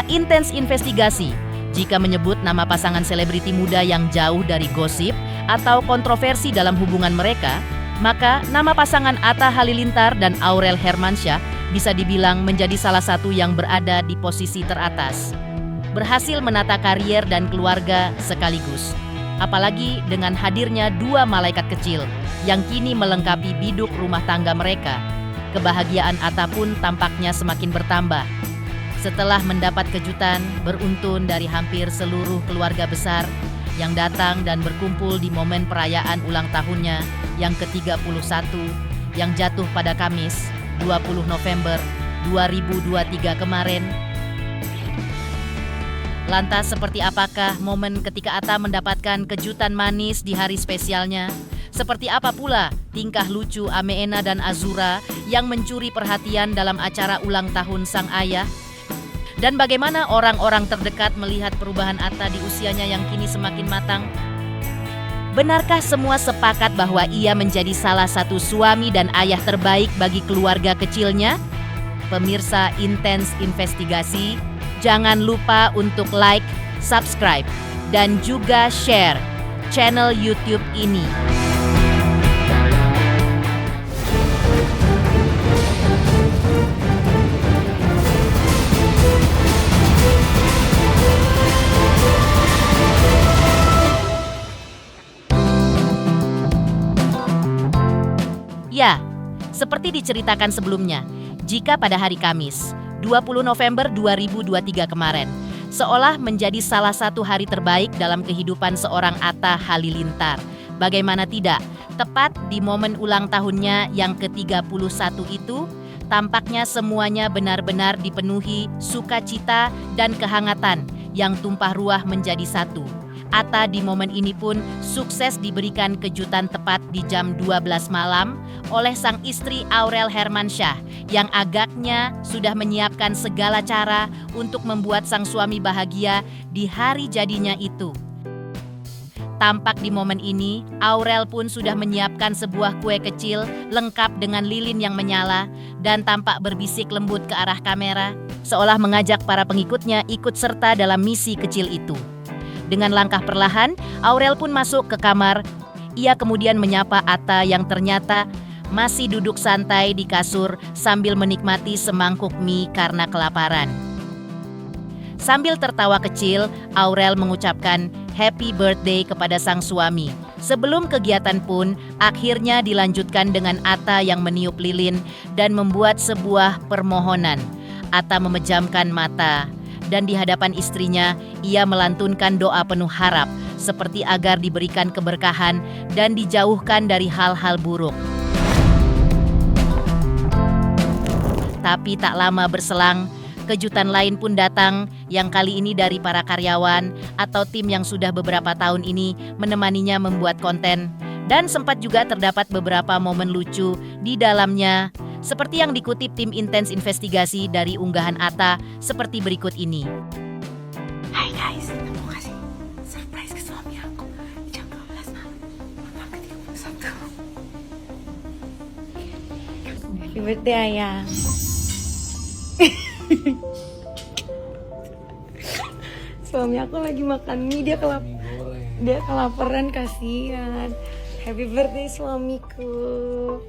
Intens Investigasi. Jika menyebut nama pasangan selebriti muda yang jauh dari gosip atau kontroversi dalam hubungan mereka, maka nama pasangan Atta Halilintar dan Aurel Hermansyah bisa dibilang menjadi salah satu yang berada di posisi teratas. Berhasil menata karier dan keluarga sekaligus. Apalagi dengan hadirnya dua malaikat kecil yang kini melengkapi biduk rumah tangga mereka. Kebahagiaan Atta pun tampaknya semakin bertambah. Setelah mendapat kejutan beruntun dari hampir seluruh keluarga besar yang datang dan berkumpul di momen perayaan ulang tahunnya yang ke-31 yang jatuh pada Kamis 20 November 2023 kemarin. Lantas seperti apakah momen ketika Atta mendapatkan kejutan manis di hari spesialnya? Seperti apa pula tingkah lucu Ameena dan Azura yang mencuri perhatian dalam acara ulang tahun sang ayah? Dan bagaimana orang-orang terdekat melihat perubahan Atta di usianya yang kini semakin matang? Benarkah semua sepakat bahwa ia menjadi salah satu suami dan ayah terbaik bagi keluarga kecilnya? Pemirsa Intens Investigasi, jangan lupa untuk like, subscribe, dan juga share channel YouTube ini. Ya, seperti diceritakan sebelumnya, jika pada hari Kamis, 20 November 2023 kemarin, seolah menjadi salah satu hari terbaik dalam kehidupan seorang Atta Halilintar. Bagaimana tidak, tepat di momen ulang tahunnya yang ke-31 itu, tampaknya semuanya benar-benar dipenuhi sukacita dan kehangatan yang tumpah ruah menjadi satu. Atta di momen ini pun sukses diberikan kejutan tepat di jam 12 malam oleh sang istri Aurel Hermansyah yang agaknya sudah menyiapkan segala cara untuk membuat sang suami bahagia di hari jadinya itu. Tampak di momen ini, Aurel pun sudah menyiapkan sebuah kue kecil lengkap dengan lilin yang menyala dan tampak berbisik lembut ke arah kamera, seolah mengajak para pengikutnya ikut serta dalam misi kecil itu. Dengan langkah perlahan, Aurel pun masuk ke kamar. Ia kemudian menyapa Atta yang ternyata masih duduk santai di kasur sambil menikmati semangkuk mie karena kelaparan. Sambil tertawa kecil, Aurel mengucapkan happy birthday kepada sang suami. Sebelum kegiatan pun akhirnya dilanjutkan dengan Atta yang meniup lilin dan membuat sebuah permohonan. Atta memejamkan mata. Dan di hadapan istrinya, ia melantunkan doa penuh harap, seperti agar diberikan keberkahan dan dijauhkan dari hal-hal buruk. Tapi tak lama berselang, kejutan lain pun datang, yang kali ini dari para karyawan atau tim yang sudah beberapa tahun ini menemaninya membuat konten. Dan sempat juga terdapat beberapa momen lucu di dalamnya. Seperti yang dikutip tim Intens Investigasi dari unggahan Atta seperti berikut ini. Hai guys, kita mau kasih surprise ke suami aku jam 12 malam sampai 31. Happy birthday ayang. Suami aku lagi makan mie, dia kelaparan, kasihan. Happy birthday suamiku.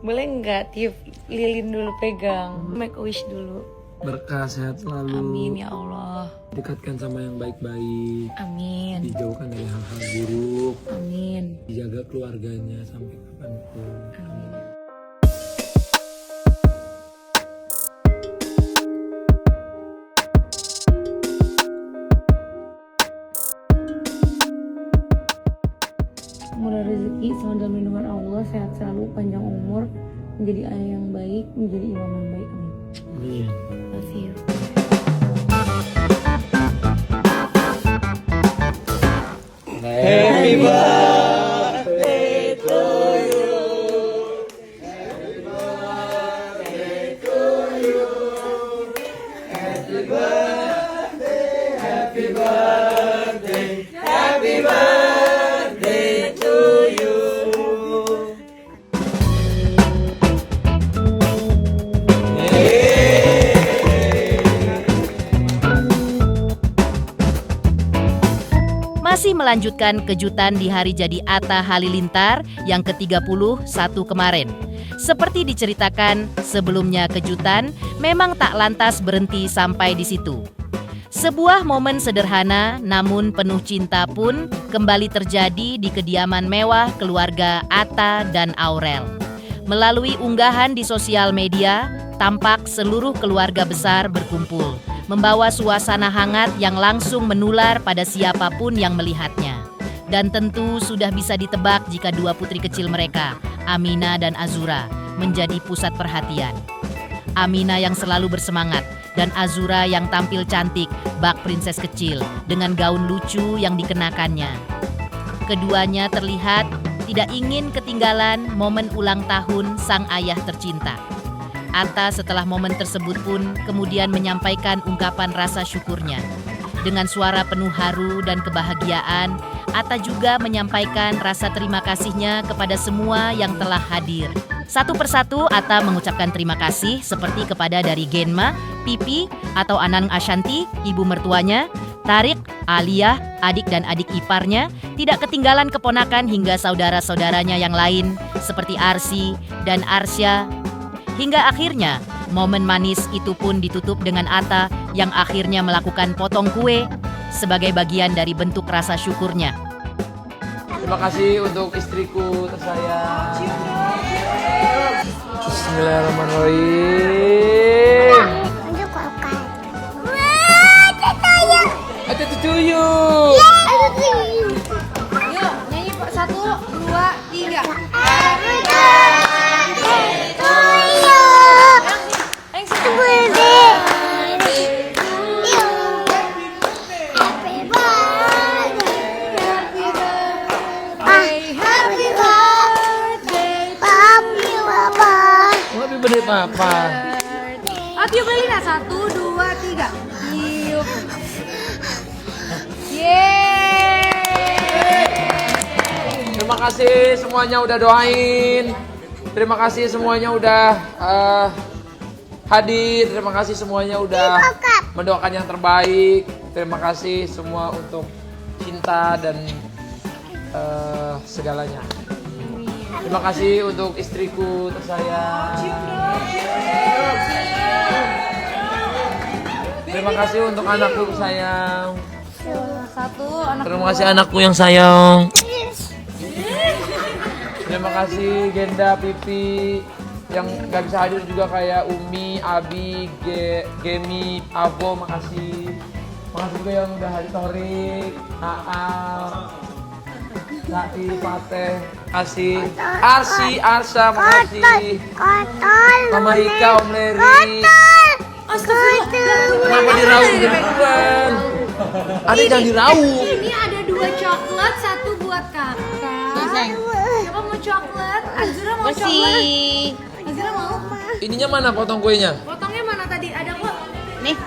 Boleh nggak tiup lilin dulu, pegang, make a wish dulu. Berkah, sehat selalu. Amin ya Allah. Dekatkan sama yang baik-baik. Amin. Dijauhkan dari hal-hal buruk. Amin. Dijaga keluarganya sampai kapanpun. Amin. Murah rezeki, selalu dalam lindungan Allah, sehat selalu, panjang umur, menjadi ayah yang baik, menjadi imam yang baik. Amin. Amin. Love you. Happy birthday to you. Happy birthday to you. Happy birthday, happy birthday, happy birthday to you. masih melanjutkan kejutan di hari jadi Atta Halilintar yang ke-31 kemarin. Seperti diceritakan sebelumnya, kejutan memang tak lantas berhenti sampai di situ. Sebuah momen sederhana namun penuh cinta pun kembali terjadi di kediaman mewah keluarga Atta dan Aurel. Melalui unggahan di sosial media, tampak seluruh keluarga besar berkumpul, membawa suasana hangat yang langsung menular pada siapapun yang melihatnya. Dan tentu sudah bisa ditebak jika dua putri kecil mereka, Amina dan Azura, menjadi pusat perhatian. Amina yang selalu bersemangat, dan Azura yang tampil cantik, bak princess kecil dengan gaun lucu yang dikenakannya. Keduanya terlihat tidak ingin ketinggalan momen ulang tahun sang ayah tercinta. Atta setelah momen tersebut pun kemudian menyampaikan ungkapan rasa syukurnya. Dengan suara penuh haru dan kebahagiaan, Atta juga menyampaikan rasa terima kasihnya kepada semua yang telah hadir. Satu persatu Atta mengucapkan terima kasih seperti kepada dari Genma, Pipi atau Anang Ashanti, ibu mertuanya, Tarik, Alia, adik dan adik iparnya, tidak ketinggalan keponakan hingga saudara-saudaranya yang lain seperti Arsi dan Arsya. Hingga akhirnya momen manis itu pun ditutup dengan Atta yang akhirnya melakukan potong kue sebagai bagian dari bentuk rasa syukurnya. Terima kasih untuk istriku tersayang. Bismillahirrahmanirrahim. Ada tuyul. Yuk, nyanyi Pak. 1, 2, 3. Happy birthday Papa. Tiup lagi nah. 1, 2, 3. Tiup. Yeay. Terima kasih semuanya udah doain. Terima kasih semuanya udah hadir. Terima kasih semuanya udah mendoakan yang terbaik. Terima kasih semua untuk cinta dan segalanya. Terima kasih untuk istriku tersayang. Terima kasih untuk anakku sayang. 1, anak. Terima kasih anakku yang sayang. Terima kasih Genda, Pipi yang gak bisa hadir juga kayak Umi, Abi, Gemi, Abo, makasih. Makasih juga yang udah hadir, Torik, Aal, Sai, Fateh, kasih. Arsi, Arsa, makasih. Mama Ika, Om Leri. Kenapa dirauk duluan? Adik jangan dirauk. Ini ada 2 coklat, 1 buat kakak. Siapa mau coklat? Azura mau coklat? Azura mau? Ininya mana potong kuenya? Potongnya mana tadi? Ada kok. Nih.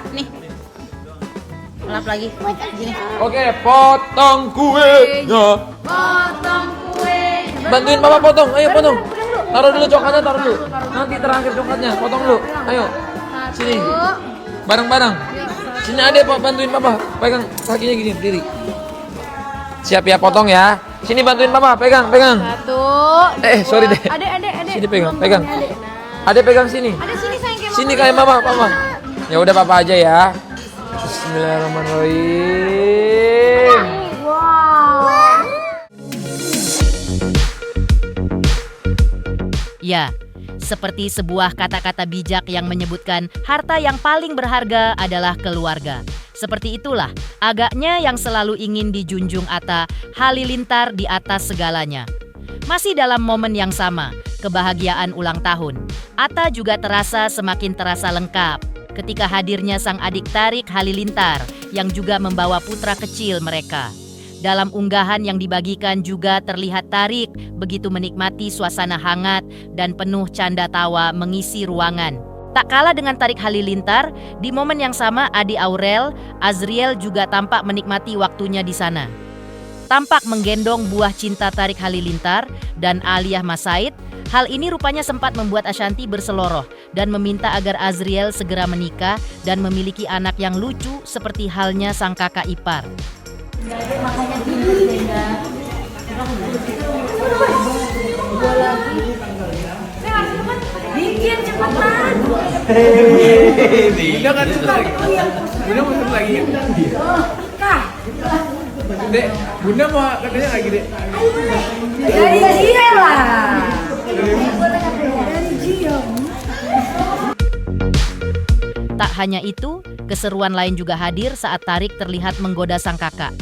Lap lagi. Gini. Oke, potong kuenya. Potong kue. Bantuin Papa potong, ayo potong. Taruh dulu coklatnya, taruh dulu. Nanti terakhir coklatnya, potong dulu. Ayo, sini. Bareng-bareng. Sini adek Pak, bantuin Papa. Pegang kakinya gini, berdiri. Siap ya, potong ya. Sini bantuin Papa, pegang. 1. Sorry deh. Adek. Sini pegang. Adek pegang sini. Ada sini sayang kayak Sini kayak Papa. Ya udah Papa aja ya. Bismillahirrahmanirrahim. Wow. Ya, seperti sebuah kata-kata bijak yang menyebutkan harta yang paling berharga adalah keluarga. Seperti itulah agaknya yang selalu ingin dijunjung Atta Halilintar di atas segalanya. Masih dalam momen yang sama, kebahagiaan ulang tahun, Atta juga semakin terasa lengkap ketika hadirnya sang adik Tarik Halilintar yang juga membawa putra kecil mereka. Dalam unggahan yang dibagikan juga terlihat Tarik begitu menikmati suasana hangat dan penuh canda tawa mengisi ruangan. Tak kalah dengan Tarik Halilintar, di momen yang sama Adi Aurel, Azriel juga tampak menikmati waktunya di sana. Tampak menggendong buah cinta Tarik Halilintar dan Aliyah Masaid. Hal ini rupanya sempat membuat Ashanti berseloroh dan meminta agar Azriel segera menikah dan memiliki anak yang lucu seperti halnya sang kakak ipar. Makanya pinter Genda. Dua lagi. Bikin cepetan. Bunda kan suka lagi. Bunda mau suka lagi. Kak. Dek, Bunda mau katanya lagi, Dek. Dari dia lah. Dari dia. Tak hanya itu, keseruan lain juga hadir saat Tarik terlihat menggoda sang kakak.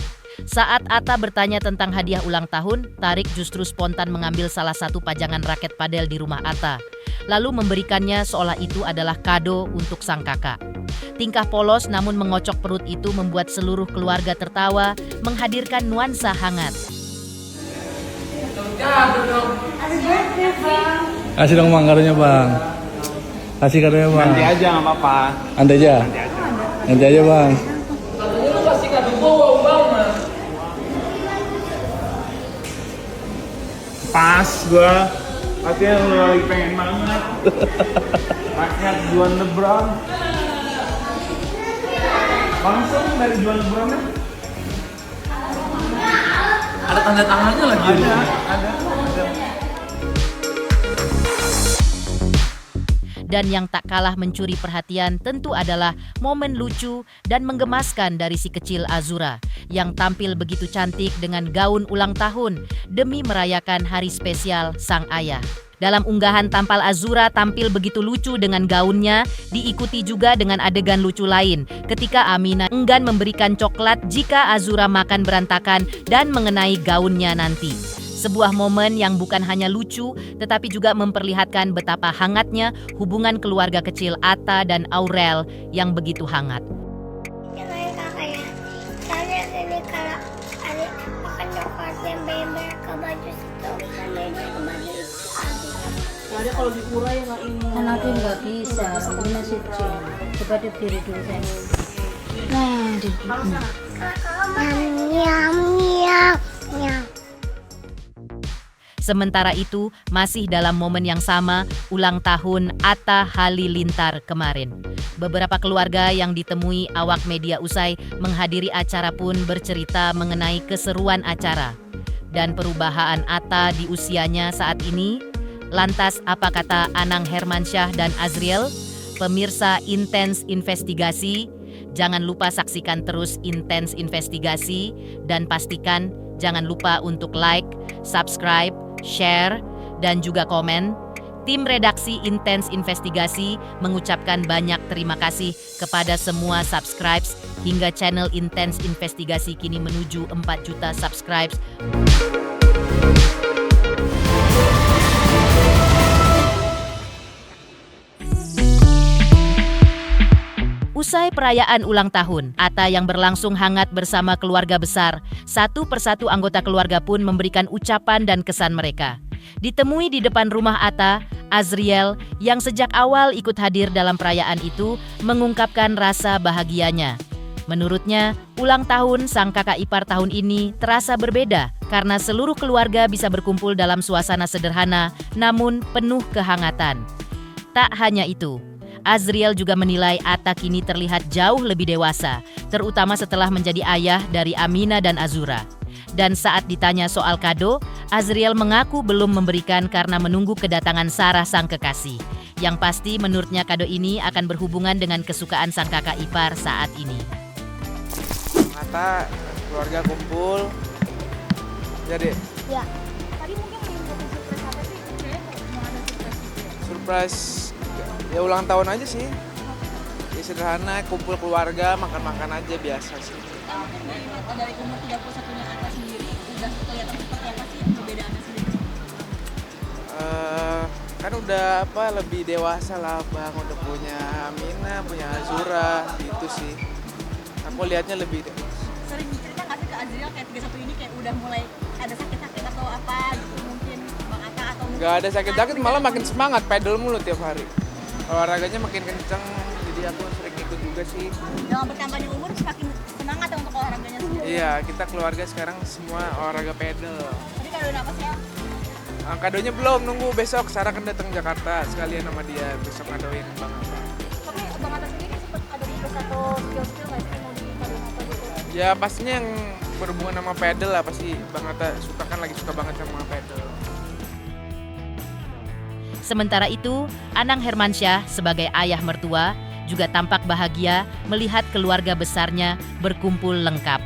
Saat Atta bertanya tentang hadiah ulang tahun, Tarik justru spontan mengambil salah satu pajangan raket padel di rumah Atta, lalu memberikannya seolah itu adalah kado untuk sang kakak. Tingkah polos namun mengocok perut itu membuat seluruh keluarga tertawa, menghadirkan nuansa hangat. Kasih dong Bang kadonya Bang. Kasih kadonya Bang. Nanti aja nggak apa-apa. Nanti aja. Nanti aja Bang. Pas gua. Latihan lu lagi pengen banget. Rakyat Juan LeBron. Langsung dari Juan LeBron kan? Ada tanda tangannya lagi. Ada. Dan yang tak kalah mencuri perhatian tentu adalah momen lucu dan menggemaskan dari si kecil Azura yang tampil begitu cantik dengan gaun ulang tahun demi merayakan hari spesial sang ayah. Dalam unggahan tampal Azura tampil begitu lucu dengan gaunnya, diikuti juga dengan adegan lucu lain ketika Amina enggan memberikan coklat jika Azura makan berantakan dan mengenai gaunnya nanti. Sebuah momen yang bukan hanya lucu, tetapi juga memperlihatkan betapa hangatnya hubungan keluarga kecil Atta dan Aurel yang begitu hangat. Jangan kakaknya, soalnya ini kalau adik makan coklat yang banyak ke baju situ, kan beda ke baju itu. Ada kalau dikurai nggak ini. Anaknya nggak bisa, ini masih kecil. Coba dipilih dulu sayang. Nah, Nyam, nyam, nyam. Sementara itu, masih dalam momen yang sama, ulang tahun Atta Halilintar kemarin. Beberapa keluarga yang ditemui awak media usai menghadiri acara pun bercerita mengenai keseruan acara dan perubahan Atta di usianya saat ini. Lantas apa kata Anang Hermansyah dan Azriel? Pemirsa Intens Investigasi, jangan lupa saksikan terus Intens Investigasi dan pastikan jangan lupa untuk like, subscribe, share, dan juga komen. Tim redaksi Intens Investigasi mengucapkan banyak terima kasih kepada semua subscribes hingga channel Intens Investigasi kini menuju 4 juta subscribes. Usai perayaan ulang tahun, Atta yang berlangsung hangat bersama keluarga besar, satu persatu anggota keluarga pun memberikan ucapan dan kesan mereka. Ditemui di depan rumah Atta, Azriel yang sejak awal ikut hadir dalam perayaan itu mengungkapkan rasa bahagianya. Menurutnya, ulang tahun sang kakak ipar tahun ini terasa berbeda karena seluruh keluarga bisa berkumpul dalam suasana sederhana namun penuh kehangatan. Tak hanya itu, Azriel juga menilai Atta kini terlihat jauh lebih dewasa, terutama setelah menjadi ayah dari Amina dan Azura. Dan saat ditanya soal kado, Azriel mengaku belum memberikan karena menunggu kedatangan Sarah sang kekasih. Yang pasti menurutnya kado ini akan berhubungan dengan kesukaan sang kakak ipar saat ini. Atta, keluarga kumpul. Jadi, Ya, tadi mungkin menimbulkan surprise apa sih? Kayaknya mau ada surprise. surprise ya ulang tahun aja sih. Ya sederhana, kumpul keluarga, makan-makan aja biasa sih. Dari umur 31-nya Atta sendiri, udah kelihatan seperti apa sih perbedaannya sendiri? Kan udah lebih dewasa lah Bang, udah punya Amina, punya Azura, gitu sih. Aku lihatnya lebih dewasa. Sering cerita nggak sih ke Azriel kayak 31 ini kayak udah mulai ada sakit-sakit atau apa gitu mungkin Bang Atta atau mungkin Nggak ada sakit-sakit, malah makin semangat, pedal mulu tiap hari. Olahraganya makin kenceng, jadi aku sering ikut juga sih. dalam bertambahnya umur semakin semangat ya untuk olahraganya sendiri. Iya, kita keluarga sekarang semua olahraga pedal. Tadi kalau apa sih ya? Kadonya belum, nunggu besok. Sarah kan datang Jakarta, sekalian sama dia besok kadoin Bang Atta. Tapi Bang Atta sendiri sempat ada di satu skill-skill nggak sih mau dikadoin apa gitu? Ya pastinya yang berhubungan sama pedal lah, pasti Bang Atta suka, kan lagi suka banget sama pedal. Sementara itu, Anang Hermansyah sebagai ayah mertua juga tampak bahagia melihat keluarga besarnya berkumpul lengkap.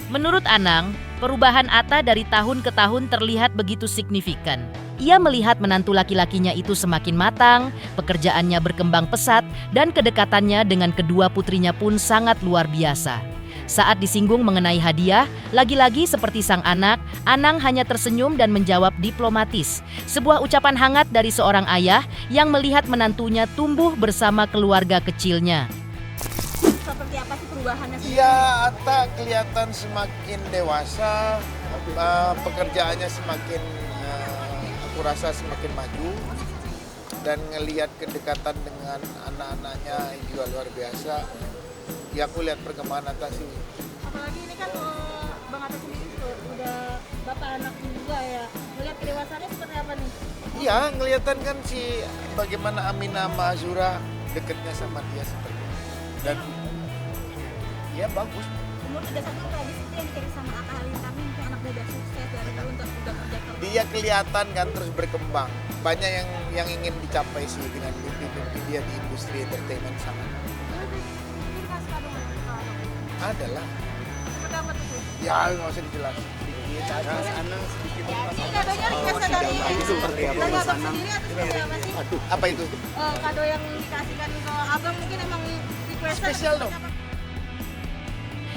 Menurut Anang, perubahan Atta dari tahun ke tahun terlihat begitu signifikan. Ia melihat menantu laki-lakinya itu semakin matang, pekerjaannya berkembang pesat, dan kedekatannya dengan kedua putrinya pun sangat luar biasa. Saat disinggung mengenai hadiah, lagi-lagi seperti sang anak, Anang hanya tersenyum dan menjawab diplomatis. Sebuah ucapan hangat dari seorang ayah yang melihat menantunya tumbuh bersama keluarga kecilnya. Seperti apa sih perubahannya sendiri? Ya, Atta kelihatan semakin dewasa, pekerjaannya semakin, aku rasa semakin maju, dan ngelihat kedekatan dengan anak-anaknya juga luar biasa. Ya, aku lihat perkembangan Atta sih. Apalagi ini kan Bang Atta sendiri udah bapak anak juga ya. Melihat kedewasaannya seperti apa nih? Iya, ngeliatan kan bagaimana Amina sama Azura deketnya sama dia seperti itu. Dan ya bagus. Umur 31 tradisi itu yang dicari sama Atta Halilintar, mungkin anak muda sukses dari dulu untuk udah kerja keras. Dia kelihatan kan terus berkembang. Banyak yang ingin dicapai sih dengan mimpi-mimpi dia di industri entertainment sana. Adalah. Seperti apa tuh? Ya, nggak usah dijelasin. Ini kadonya request dari seperti apa Mas Anang? Seperti apa sih? Apa itu? Kado yang dikasihkan ke Abang mungkin emang request Spesial dong.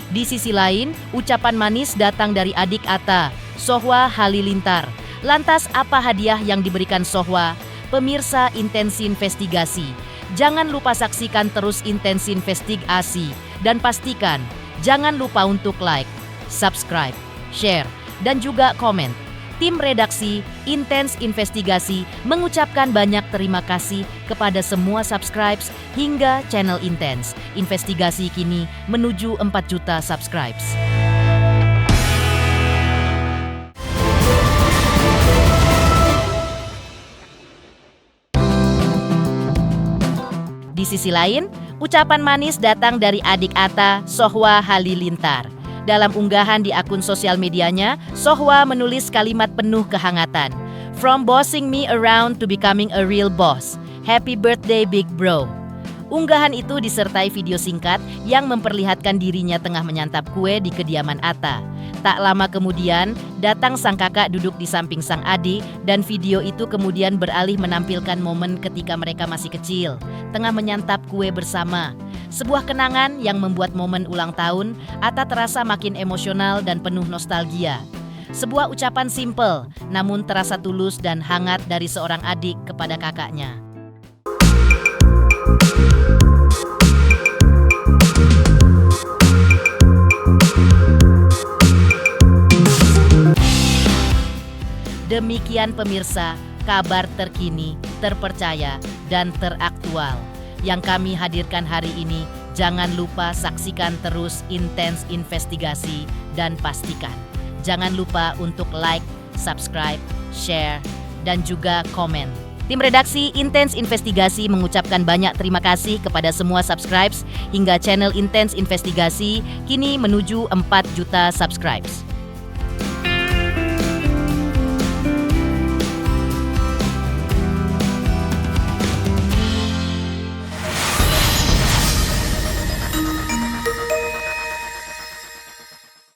Di sisi lain, ucapan manis datang dari adik Atta, Sohwa Halilintar. Lantas apa hadiah yang diberikan Sohwa? Pemirsa Intensi Investigasi, jangan lupa saksikan terus Intensi Investigasi dan pastikan jangan lupa untuk like, subscribe, share, dan juga komen. Tim redaksi Intens Investigasi mengucapkan banyak terima kasih kepada semua subscribes hingga channel Intens Investigasi kini menuju 4 juta subscribes. Di sisi lain, ucapan manis datang dari adik Atta, Sohwa Halilintar. Dalam unggahan di akun sosial medianya, Sohwa menulis kalimat penuh kehangatan. From bossing me around to becoming a real boss. Happy birthday big bro. Unggahan itu disertai video singkat yang memperlihatkan dirinya tengah menyantap kue di kediaman Atta. Tak lama kemudian, datang sang kakak duduk di samping sang adik dan video itu kemudian beralih menampilkan momen ketika mereka masih kecil, tengah menyantap kue bersama. Sebuah kenangan yang membuat momen ulang tahun Atta terasa makin emosional dan penuh nostalgia. Sebuah ucapan simpel, namun terasa tulus dan hangat dari seorang adik kepada kakaknya. Demikian pemirsa, kabar terkini, terpercaya, dan teraktual yang kami hadirkan hari ini. Jangan lupa saksikan terus Intens Investigasi dan pastikan jangan lupa untuk like, subscribe, share, dan juga komen. Tim redaksi Intens Investigasi mengucapkan banyak terima kasih kepada semua subscribes hingga channel Intens Investigasi kini menuju 4 juta subscribes.